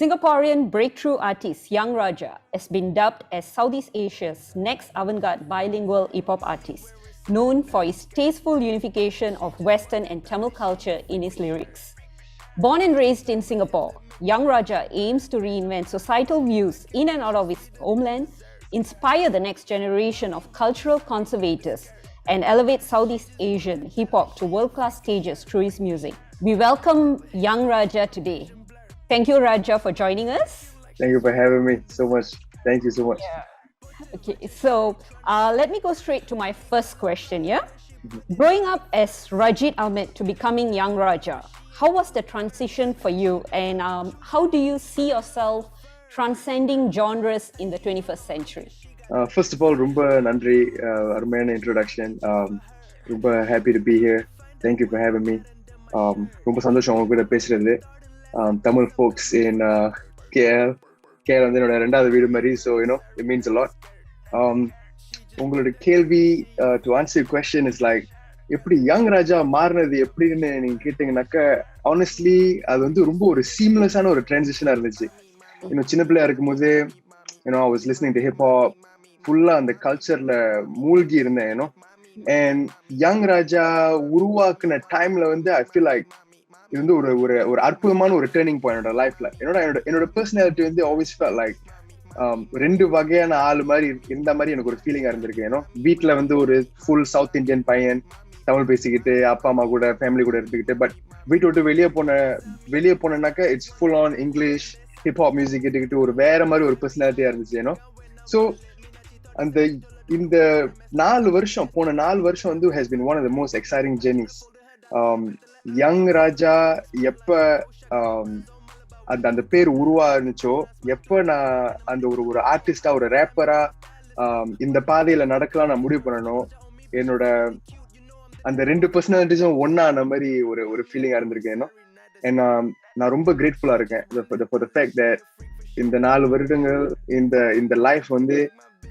Singaporean breakthrough artist Young Raja has been dubbed as Southeast Asia's next avant-garde bilingual hip-hop artist, known for his tasteful unification of Western and Tamil culture in his lyrics. Born and raised in Singapore, Young Raja aims to reinvent societal views in and out of his homeland, inspire the next generation of cultural conservators, and elevate Southeast Asian hip-hop to world-class stages through his music. We welcome Young Raja today. Thank you, Raja, for joining us. Thank you for having me so much. Thank you so much. Yeah. Okay, so let me go straight to my first question, yeah? Growing up as Rajit Ahmed to becoming Young Raja, how was the transition for you, and how do you see yourself transcending genres in the 21st century? First of all, ரொம்ப நன்றி அருமையான introduction. ரொம்ப happy to be here. Thank you for having me. ரொம்ப சந்தோஷம் உங்க கூட பேசுறது. Tamil folks in KL வந்து என்னோட ரெண்டாவது வீடு மாதிரி, so you know it means a lot. உங்களோட கேள்வி, to answer your question is like எப்படி யங் ராஜா மாறினது எப்படின்னு நீங்க கேட்டீங்கன்னாக்கா, honestly அது வந்து ரொம்ப ஒரு சீம்லெஸ்ஸான ஒரு டிரான்சிஷனா இருந்துச்சு. இன்னும் சின்ன பிள்ளையா இருக்கும்போது I was listening to hip hop, ஃபுல்லா அந்த கல்ச்சர்ல மூழ்கி இருந்தேன். And யங் ராஜா உருவாக்குன டைம்ல வந்து I feel like இது வந்து ஒரு அற்புதமான ஒரு டேர்னிங் பாயிண்ட் என்னோட லைஃப்ல. என்னோட பர்சனாலிட்டி வந்து ஆல்வேஸ் ஃபெல்ட் லைக் ரெண்டு வகையான ஆளு மாதிரி இருந்த மாதிரி எனக்கு ஒரு ஃபீலிங்கா இருந்திருக்கு. வீட்டுல வந்து ஒரு ஃபுல் சவுத் இந்தியன் பையன், தமிழ் பேசிக்கிட்டு அப்பா அம்மா கூட ஃபேமிலி கூட இருந்துக்கிட்டு, பட் வீட்டை விட்டு வெளியே போனேன்னாக்கா it's full on English hip hop music கேட்டுக்கிட்டு ஒரு வேற மாதிரி ஒரு பர்சனாலிட்டியா இருந்துச்சு. ஸோ இந்த 4 வருஷம் வந்து has been one of the most exciting journeys. Young Raja எப்ப அந்த பேர் உருவானுச்சோ, எப்ப நான் அந்த ஒரு ஆர்டிஸ்டா ஒரு ரேப்பரா இந்த பாதையில நடக்கலாம் நான் முடிவு பண்ணணும், என்னோட அந்த 2 பர்சனாலிட்டிஸும் ஒன்னான மாதிரி ஒரு ஃபீலிங்கா இருந்திருக்கேன். நான் ரொம்ப கிரேட்ஃபுல்லா இருக்கேன் for the fact that இந்த 4 வருடங்கள் இந்த லைஃப் வந்து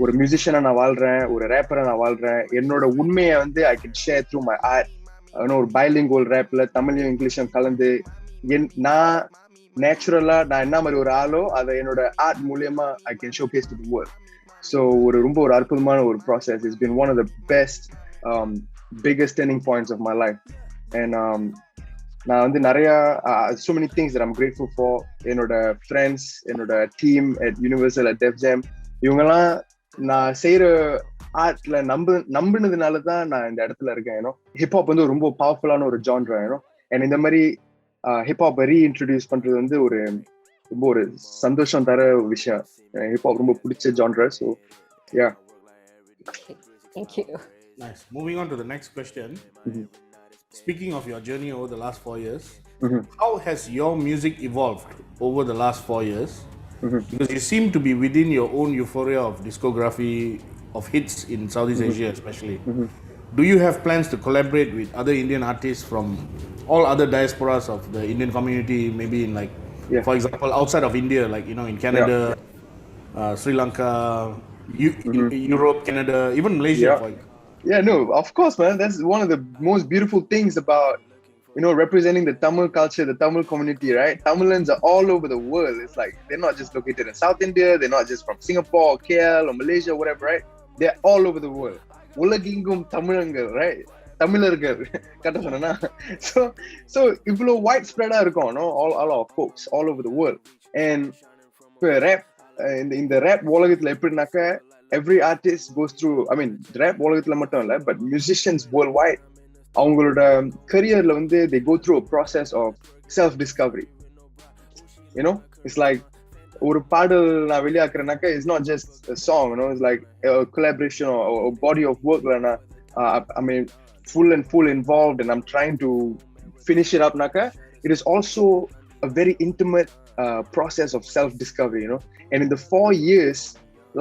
ஒரு மியூசிஷியனா நான் வாழ்றேன், ஒரு ரேப்பரா நான் வாழ்றேன். என்னோட உண்மையை வந்து I can share through my art. ஒரு bilingual ரேப்ல தமிழையும் இங்கிலீஷும் கலந்து நான் நேச்சுரலா நான் என்ன மாதிரி ஒரு ஆளோ அதை என்னோட ஆர்ட் மூலியமா I can showcase to the world. So ரொம்ப ஒரு அற்புதமான ஒரு process. It's been one of the best biggest turning points of my life. And நான் வந்து நிறைய so many things that I'm grateful for. என்னோட friends, என்னோட team at Universal, at Def Jam, இவங்கெல்லாம் நான் செய்யற ஆர்ட்ல நம்பினதுனால தான் நான் இந்த இடத்துல இருக்கேன். ஹிப்ஹாப் வந்து ரொம்ப பவர்ஃபுல்லான ஒரு ஜான்ரா. அண்ட் இந்த மாதிரி ஹிப்ஹாப்பை ரீஇன்ட்ரோடியூஸ் பண்றது வந்து ரொம்ப ஒரு சந்தோஷம் தர விஷயம். ஹிப்ஹாப் ரொம்ப பிடிச்ச genre. So yeah. Thank you. Nice. Moving on to the next question. Speaking of your journey over the last 4 years, how has your music evolved over the last 4 years? Because you seem to be within your own euphoria of discography of hits in Southeast Asia especially. Do you have plans to collaborate with other Indian artists from all other diasporas of the Indian community, maybe in like, for example, outside of India, like, in Canada, Sri Lanka, Europe, Canada, even Malaysia? Yeah, no, of course, man. That's one of the most beautiful things about representing the Tamil culture, the Tamil community, right? Tamilians are all over the world. It's like they're not just located in South India, they're not just from Singapore, KL, or Malaysia, whatever, right? They're all over the world. Ulagingum Tamilangal, right? Tamilargal. Kata sonna. So ivlo widespread ah irukom, all our folks all over the world. And rap in the rap உலகத்துல எப்படினாக்க, every artist goes through, rap உலகத்துல மட்டும் இல்ல, but musicians worldwide அவங்களோட கரியர்ல வந்து they go through a process of self discovery. It's like ஒரு பாடல் நான் வெளியாக்குறேனாக்கா it's not just a song, it's like a collaboration or a body of work. Full involved, and I'm trying to finish it up naka. It is also a very intimate process of self discovery. And in the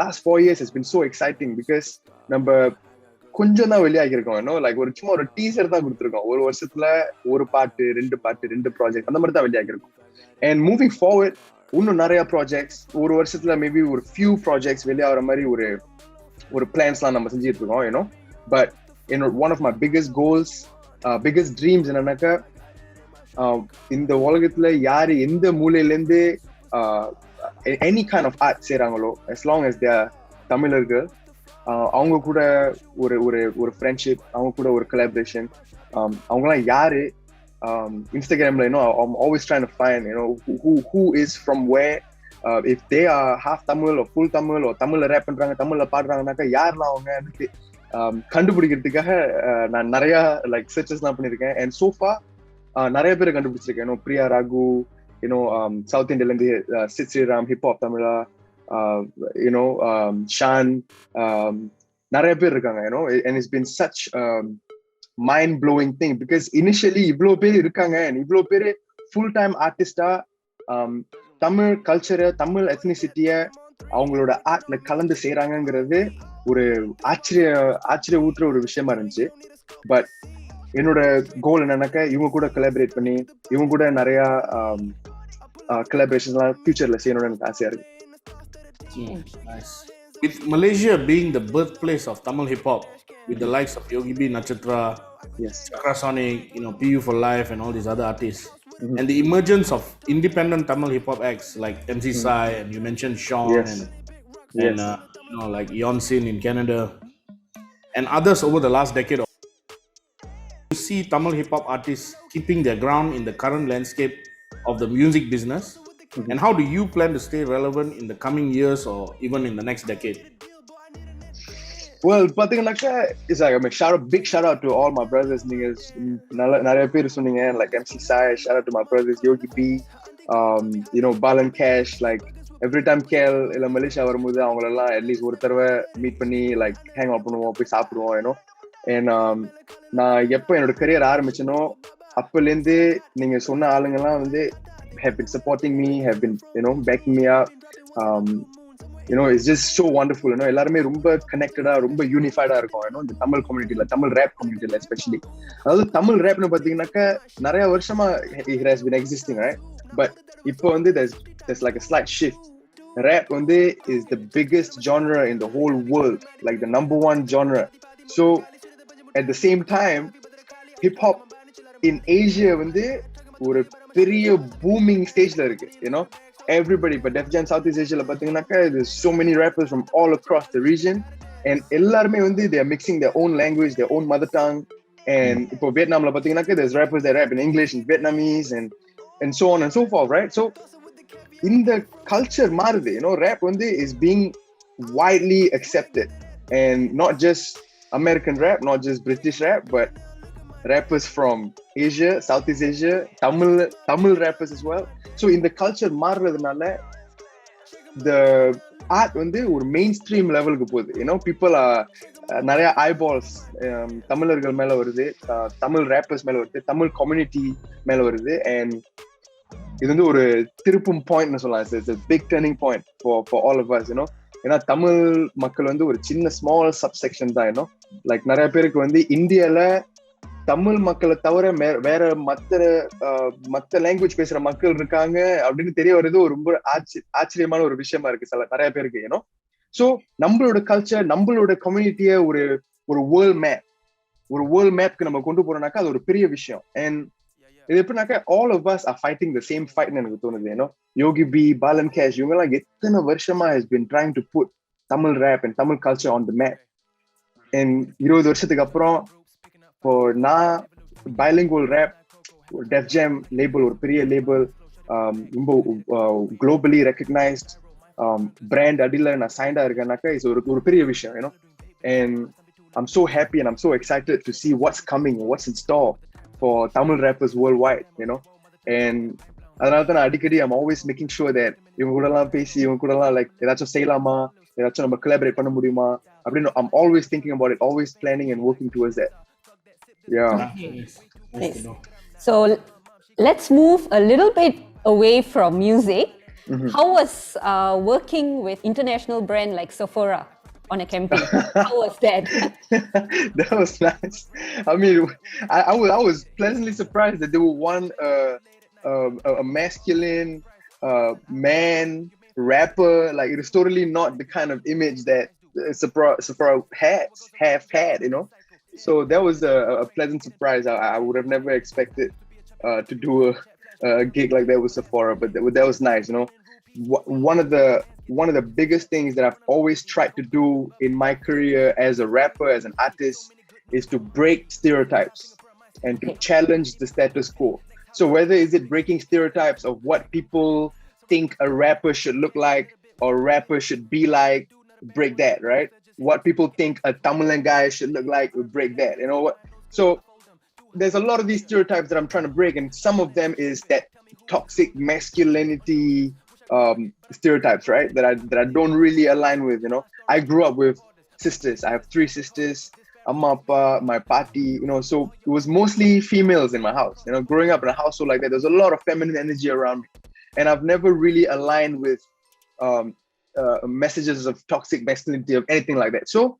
last 4 years has been so exciting because நம்ம கொஞ்சம் தான் வெளியாகிருக்கோம். Like சும்மா ஒரு teaser தான் கொடுத்துருக்கோம். ஒரு வருஷத்துல ஒரு பாட்டு, 2 ப்ராஜெக்ட் அந்த மாதிரி தான் வெளியாகிருக்கோம். அண்ட் மூவிங் ஃபார்வர்ட் இன்னும் நிறைய ப்ராஜெக்ட்ஸ், ஒரு வருஷத்துல மேபி ஒரு ஃபியூ ப்ராஜெக்ட்ஸ் வெளியாகிற மாதிரி ஒரு பிளான்ஸ்லாம் நம்ம செஞ்சுட்டு இருக்கோம். But one of my biggest goals, biggest dreams என்னன்னாக்கா, இந்த உலகத்துல யாரு எந்த மூலையில இருந்து any kind of art செய்றாங்களோ as long as they are தமிழர்கள் அவங்க கூட ஒரு ஒரு ஒரு ஃப்ரெண்ட்ஷிப், அவங்க கூட ஒரு கொலாபரேஷன், அவங்கலாம் யாரு, Instagramல I'm always trying to find who is from where, if they are half Tamil or full Tamil or தமிழ்ல ரேப் பண்றாங்க, தமிழ்ல பாடுறாங்கனாக்கா யாரெல்லாம் அவங்க எனக்கு கண்டுபிடிக்கிறதுக்காக நான் நிறைய லைக் சர்ச்சஸ்லாம் பண்ணியிருக்கேன். அண்ட் சோஃபா நிறைய பேரை கண்டுபிடிச்சிருக்கேன். பிரியா ராகு, சவுத் இந்தியால இருந்து சித் ஸ்ரீராம், ஹிப்ஹாப் தமிழா, ஷான், நிறைய பேர் இருக்காங்க. and it's been such mind blowing thing because initially இவ்ளோ பேர் இருக்காங்க and இவ்ளோ பேர் full time ஆர்டிஸ்டா தமிழ் கல்ச்சரை, தமிழ் எத்னிசிட்டிய அவங்களோட ஆர்ட்ல கலந்து செய்யறாங்கிறது ஒரு ஆச்சரிய ஊத்துற ஒரு விஷயமா இருந்துச்சு. பட் என்னோட கோல் என்னன்னாக்கா இவங்க கூட கொலாபரேட் பண்ணி இவங்க கூட நிறைய கொலாபரேஷன்ஸ்லாம் ஃபியூச்சர்ல செய்யணும்னு எனக்கு ஆசையா இருக்கு. Nice. With Malaysia being the birthplace of Tamil hip hop, with the likes of Yogi B, Nachatra, Yes, Chakrasonic, PU for Life, and all these other artists, and the emergence of independent Tamil hip hop acts like MC Sai, and you mentioned Sean, Yes. and like Yonsin in Canada, and others over the last decade. You see Tamil hip hop artists keeping their ground in the current landscape of the music business, and how do you plan to stay relevant in the coming years or even in the next decade? Well, பாத்தீங்கன்னாக்கா it's like big shout out to all my brothers. நீங்க நிறைய பேர் சொன்னீங்க, like MC Sai, shout out to my brothers, Yogi B, Balan Cash, like every time Kel இல்ல Malaysia வரும்போது அவங்களெல்லாம் at least ஒரு தடவை மீட் பண்ணி லைக் ஹேங் அவுட் பண்ணுவோம், போய் சாப்பிடுவோம். And நான் எப்போ என்னோட கரியர் ஆரம்பிச்சனோ அப்பலேருந்து நீங்க சொன்ன ஆளுங்கெல்லாம் வந்து have been supporting me, have been backing me up. It's just so wonderful. எல்லாருமே ரொம்ப கனெக்டடா, ரொம்ப யூனிஃபைடா இருக்கும். இந்த தமிழ் கம்யூனிட்டில, தமிழ் ரேப் கம்யூனிட்டில எஸ்பெஷலி. அதாவது தமிழ் ரேப்னு பாத்தீங்கன்னாக்கா நிறைய வருஷமா it has been existing, right? But இப்போ வந்து there's like a slight shift. Rap வந்து is the biggest genre in the whole world, like the number one genre. So at the same time, hip hop in Asia வந்து ஒரு பெரிய booming stageல இருக்கு. Everybody, but Def Jam Southeast Asia பாத்தீங்கன்னாக்கா there's so many rappers from all across the region, and எல்லாருமே வந்து they are mixing their own language, their own mother tongue. And இப்போ வியட்நாம்ல பாத்தீங்கன்னாக்கா there's rappers that rap in English and Vietnamese and so on and so forth, right? So இந்த culture மாறுது. Rap வந்து is being widely accepted, and not just American rap, not just British rap, but rappers from Asia, Southeast Asia, Tamil rappers as well. So in the culture மாறுறதுனால the art வந்து ஒரு mainstream levelக்கு போகுது. People are நிறைய eyeballs தமிழர்கள் மேல வருது, Tamil rappers மேல வருது, Tamil community மேல வருது. And இது வந்து ஒரு திருப்பும் பாயிண்ட்னு சொல்லலாம். It's a big turning point for all of us. ஏன்னா தமிழ் மக்கள் வந்து ஒரு சின்ன ஸ்மால் சப்செக்ஷன் தான். லைக் நிறைய பேருக்கு வந்து இந்தியால தமிழ் மக்களை தவிர வேற மத்த லாங்குவேஜ் பேசுற மக்கள் இருக்காங்க அப்படின்னு தெரிய வருது. ஒரு ரொம்ப ஆச்சரியமான ஒரு விஷயமா இருக்கு நிறைய பேருக்கு. சோ நம்மளோட கல்ச்சர், நம்மளோட கம்யூனிட்டிய ஒரு வேர்ல்ட் மேப்க்கு நம்ம கொண்டு போறோம்னாக்கா அது ஒரு பெரிய விஷயம். அண்ட் இது எப்படின்னாக்கா all of us are fighting the same fight ன்னு எனக்கு தோணுது. யோகி பி, பாலன் கேஷ், இவங்க எல்லாம் எத்தனை வருஷமா has been trying to put Tamil rap and Tamil culture on the map. And 20 வருஷத்துக்கு அப்புறம் இப்போ நான் bilingual rap ஒரு Def Jam லேபிள், ஒரு பெரிய லேபிள், ரொம்ப globally recognized brand அடியில நான் சைண்டா இருக்கேன்னாக்கா இது ஒரு பெரிய விஷயம். And I'm so happy and I'm so excited to see what's coming, what's in store for Tamil rappers worldwide. And அதனால தான் நான் அடிக்கடி I'm always making sure that இவங்க கூட எல்லாம் பேசி இவங்க கூட எல்லாம் லைக் ஏதாச்சும் செய்யலாமா, ஏதாச்சும் நம்ம collaborate பண்ண முடியுமா அப்படின்னு I'm always thinking about it, always planning and working towards that. Yeah. Nice. So let's move a little bit away from music. How was working with international brand like Sephora on a campaign? How was that? That was nice. I mean, I was pleasantly surprised that they would want a masculine man rapper. Like it is totally not the kind of image that Sephora have had. So that was a pleasant surprise. I would have never expected to do a gig like that with Sephora, but that was nice. one of the biggest things that I've always tried to do in my career as a rapper, as an artist, is to break stereotypes and to challenge the status quo. So whether is it breaking stereotypes of what people think a rapper should look like or a rapper should be like, break that, right? What people think a Tamilan guy should look like, we break that. You know what? So there's a lot of these stereotypes that I'm trying to break, and some of them is that toxic masculinity stereotypes, right? That I don't really align with. You know, I grew up with sisters. I have 3 sisters. Amma, my party, you know, so it was mostly females in my house. You know, growing up in a household like that, there's a lot of feminine energy around me, and I've never really aligned with messages of toxic masculinity of anything like that. So,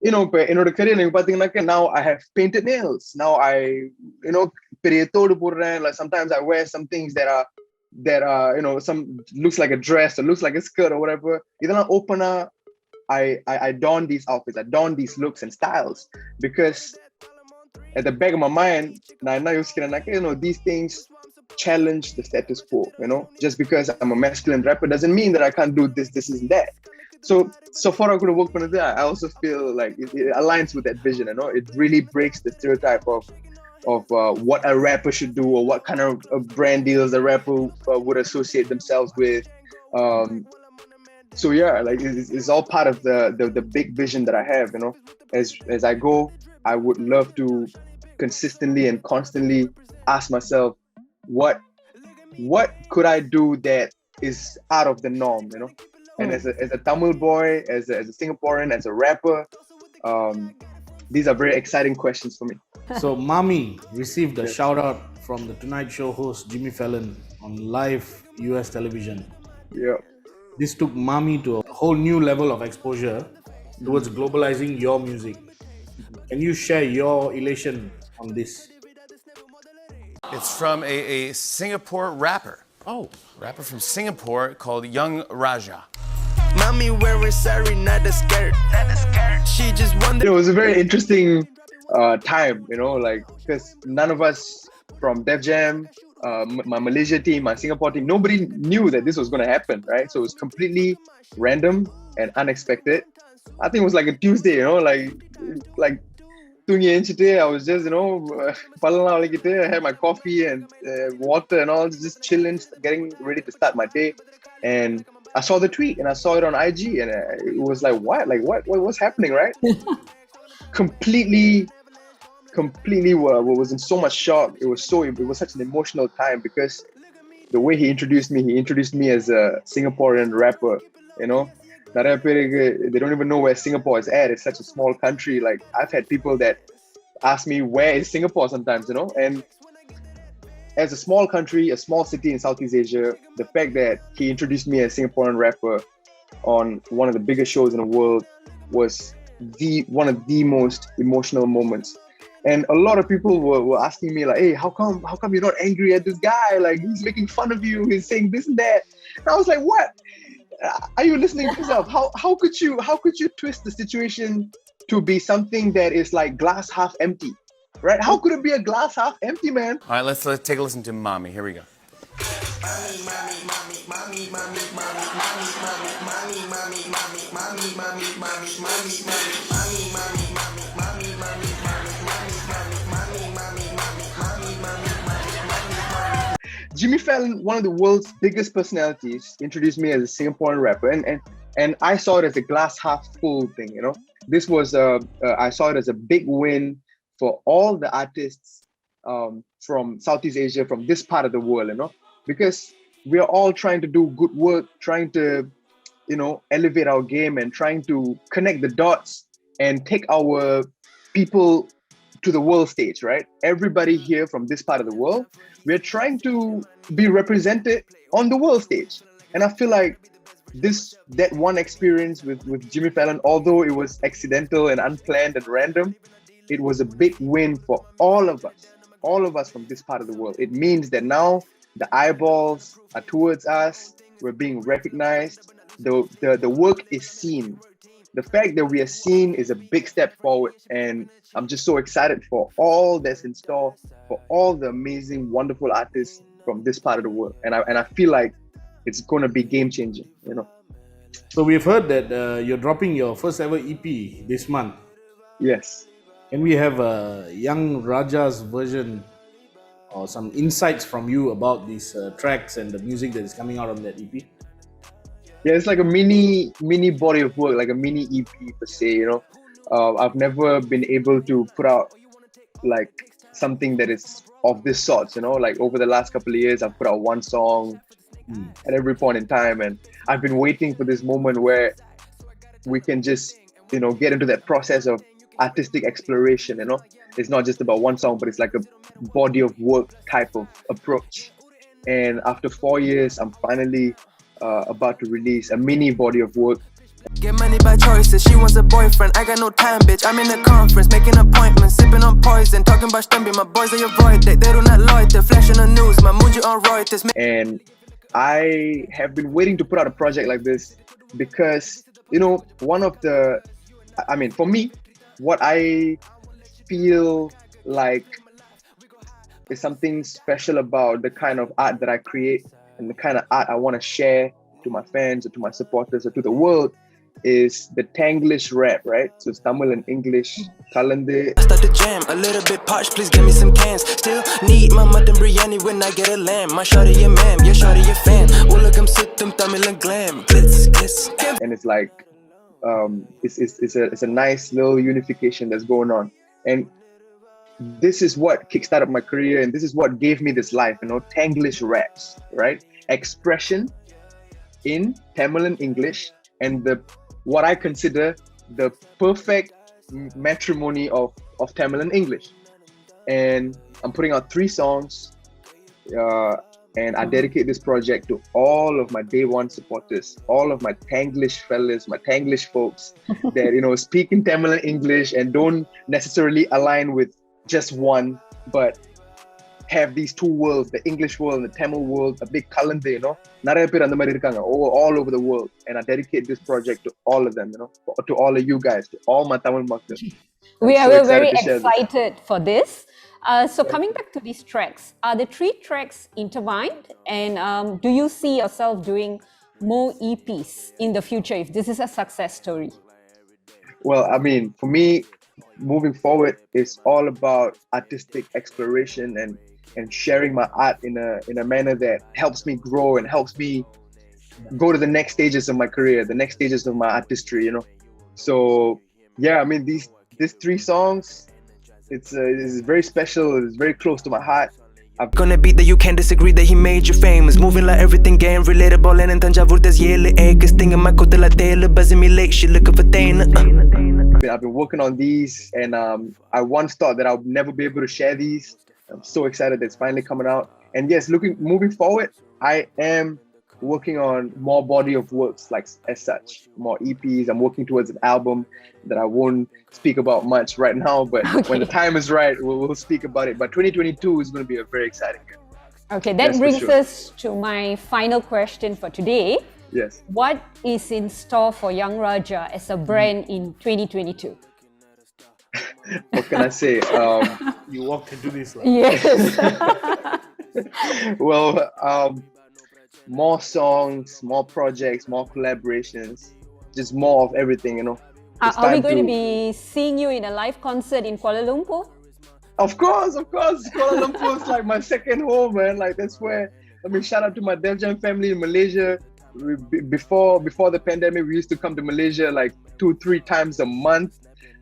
you know, in order to now I have painted nails. Now I, you know, like sometimes I wear some things that are, you know, some looks like a dress or looks like a skirt or whatever. Either open up, I don these outfits, I don these looks and styles, because at the back of my mind, you know, these things challenge the status quo. You know, just because I'm a masculine rapper doesn't mean that I can't do this and that. So far I could have worked on it. I also feel like it aligns with that vision. You know, it really breaks the stereotype of what a rapper should do or what kind of brand deals a rapper would associate themselves with. So yeah, like it's all part of the big vision that I have. You know, as I go, I would love to consistently and constantly ask myself, what could I do that is out of the norm? You know, and as a Tamil boy, as a Singaporean, as a rapper, these are very exciting questions for me. So Mami received a shout out from the Tonight Show host Jimmy Fallon on live US television. Yeah. This took Mami to a whole new level of exposure towards globalizing your music. Can you share your elation on this? It's from a Singapore rapper. Oh. Rapper from Singapore called Young Raja. Mommy wearing sari, not a skirt. She just wondered. It was a very interesting time, you know, like, because none of us from Def Jam, my Malaysia team, my Singapore team, nobody knew that this was going to happen, right? So it was completely random and unexpected. I think it was like a Tuesday, you know, like I was just, you know, I had my coffee and water and all, just chilling, getting ready to start my day. And I saw the tweet and I saw it on IG, and it was like, what? Like, what's happening, right? Completely was in so much shock. It was such an emotional time, because the way he introduced me as a Singaporean rapper, you know. They don't even know where Singapore is at. It's such a small country. Like, I've had people that ask me, where is Singapore sometimes, you know? And as a small country, a small city in Southeast Asia, the fact that he introduced me as a Singaporean rapper on one of the biggest shows in the world was one of the most emotional moments. And a lot of people were asking me, like, hey, how come you're not angry at this guy? Like, he's making fun of you, he's saying this and that. And I was like, what? Are you listening to yourself? How could you twist the situation to be something that is like glass half empty, right? How could it be a glass half empty, man? All right, let's take a listen to Mami. Here we go. Jimmy Fallon, one of the world's biggest personalities, introduced me as a Singaporean rapper, and I saw it as a glass half full thing. You know, this was I saw it as a big win for all the artists from Southeast Asia, from this part of the world. You know, because we are all trying to do good work, trying to, you know, elevate our game and trying to connect the dots and take our people to the world stage, right? Everybody here from this part of the world, we're trying to be represented on the world stage. And I feel like that one experience with Jimmy Fallon, although it was accidental and unplanned and random, it was a big win for all of us from this part of the world. It means that now the eyeballs are towards us, we're being recognized, the work is seen. The fact that we are seen is a big step forward, and I'm just so excited for all that's in store for all the amazing, wonderful artists from this part of the world. And I feel like it's going to be game changing, you know. So we've heard that you're dropping your first ever EP this month. Yes. Can we have a young Raja's version or some insights from you about these tracks and the music that is coming out on that EP? Yeah, it's like a mini body of work, like a mini EP per se, you know. I've never been able to put out like something that is of this sort, you know. Like over the last couple of years, I've put out one song at every point in time, and I've been waiting for this moment where we can just, you know, get into that process of artistic exploration, you know. It's not just about one song, but it's like a body of work type of approach. And after 4 years, I'm finally about to release a mini body of work. Get money by choices, she wants a boyfriend. I got no time, bitch. I'm in a conference, making appointments, sipping on poison, talking about Stumby. My boys are avoid that. They do not loiter, flashing the news. My mood on Reuters. And I have been waiting to put out a project like this because, you know, for me, what I feel like is something special about the kind of art that I create and the kind of art I want to share to my fans or to my supporters or to the world is the Tanglish rap, right? So it's Tamil and English, Kalande. I start to jam, a little bit parched, please give me some cans. Still need my mutton biryani when I get a lamb. My shawty your man, your shawty your fan. Ulagam sittum Tamil and glam. Glitz, glitz. And it's like, it's a nice little unification that's going on. And this is what kickstarted my career, and this is what gave me this life, you know, Tanglish raps, right? Expression in Tamil and English, and what I consider the perfect matrimony of Tamil and English. And I'm putting out 3 songs, and I dedicate this project to all of my day one supporters, all of my Tanglish fellas, my Tanglish folks that, you know, speak in Tamil and English and don't necessarily align with just one, but have these 2 worlds, the English world and the Tamil world, a big kalande, you know. Nariya per andha mari irukanga all over the world, and I dedicate this project to all of them, you know, to all of you guys, to all my Tamil makkals. We are very excited for this. So coming back to these tracks, are the 3 tracks intertwined? And do you see yourself doing more EPs in the future if this is a success story? Well, I mean, for me, moving forward, it's all about artistic exploration and sharing my art in a manner that helps me grow and helps me go to the next stages of my career, the next stages of my artistry, you know. So yeah, I mean, these 3 songs, it's very special. It's very close to my heart. Gonna beat that you can't disagree that he made you famous. Moving like everything game relatable. And in Tanjavur there's yellow acres. Thinking my kotala tail buzzing me late. She looking for Dana. I've been working on these, and I once thought that I would never be able to share these. I'm so excited that it's finally coming out. And yes, moving forward, I am working on more body of works, like as such, more EPs. I'm working towards an album that I won't speak about much right now, but when the time is right, we'll speak about it. But 2022 is going to be a very exciting year. Okay, that brings us to my final question for today. Yes. What is in store for Young Raja as a brand in 2022? What can I say? You walked into this. Right? Yes. Well, more songs, more projects, more collaborations, just more of everything, you know. Are we going to be seeing you in a live concert in Kuala Lumpur? Of course. Kuala Lumpur is like my second home, man. Like that's where, I mean, shout out to my Dev Jam family in Malaysia. Before the pandemic, we used to come to Malaysia like 2-3 times a month.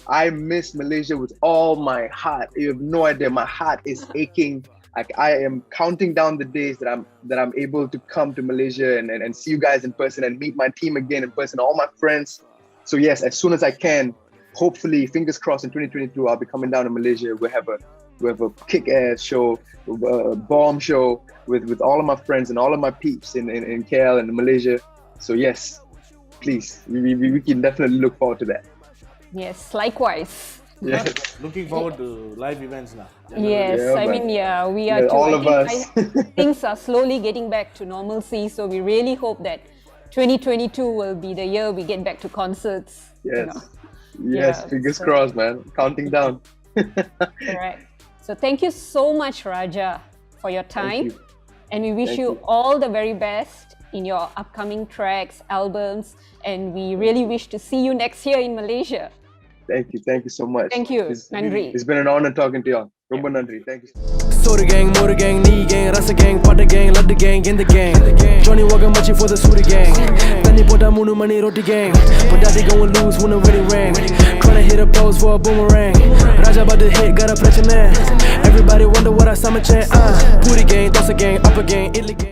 I miss Malaysia with all my heart. You have no idea. My heart is aching. Like I am counting down the days that I'm able to come to Malaysia and see you guys in person and meet my team again in person, all my friends. So yes, as soon as I can, hopefully, fingers crossed, in 2022, I'll be coming down to Malaysia. We have a kick-ass show, a bomb show with all of my friends and all of my peeps in KL and Malaysia. So yes, please, we can definitely look forward to that. Yes, likewise. Yes. Looking forward to live events now. Yes, Yeah, I mean, yeah, we are too. all of us. Things are slowly getting back to normalcy, so we really hope that 2022 will be the year we get back to concerts. Yes. You know. Yes, Yeah, fingers so- crossed, man. Counting down. Correct. So thank you so much, Raja, for your time. you. And we wish Thank you you. all the very best in your upcoming tracks, albums, and we really wish to see you next year in Malaysia. Thank you so much. Thank you, Nandri. It's been an honor talking to y'all. Rumba Nandri. Thank you. Soda gang, motor gang, knee gang, rasa gang, pada gang, ladder gang, in the gang. Johnny Walker machi for the Suri gang. Tani poda munu money roti gang. But daddy gon' lose when the really rang. Tryna hit a pose for a boomerang. Raja about to hit, got a pressure man. Everybody wonder what I summer chant. Booty gang, dosa gang, upper gang, Italy gang.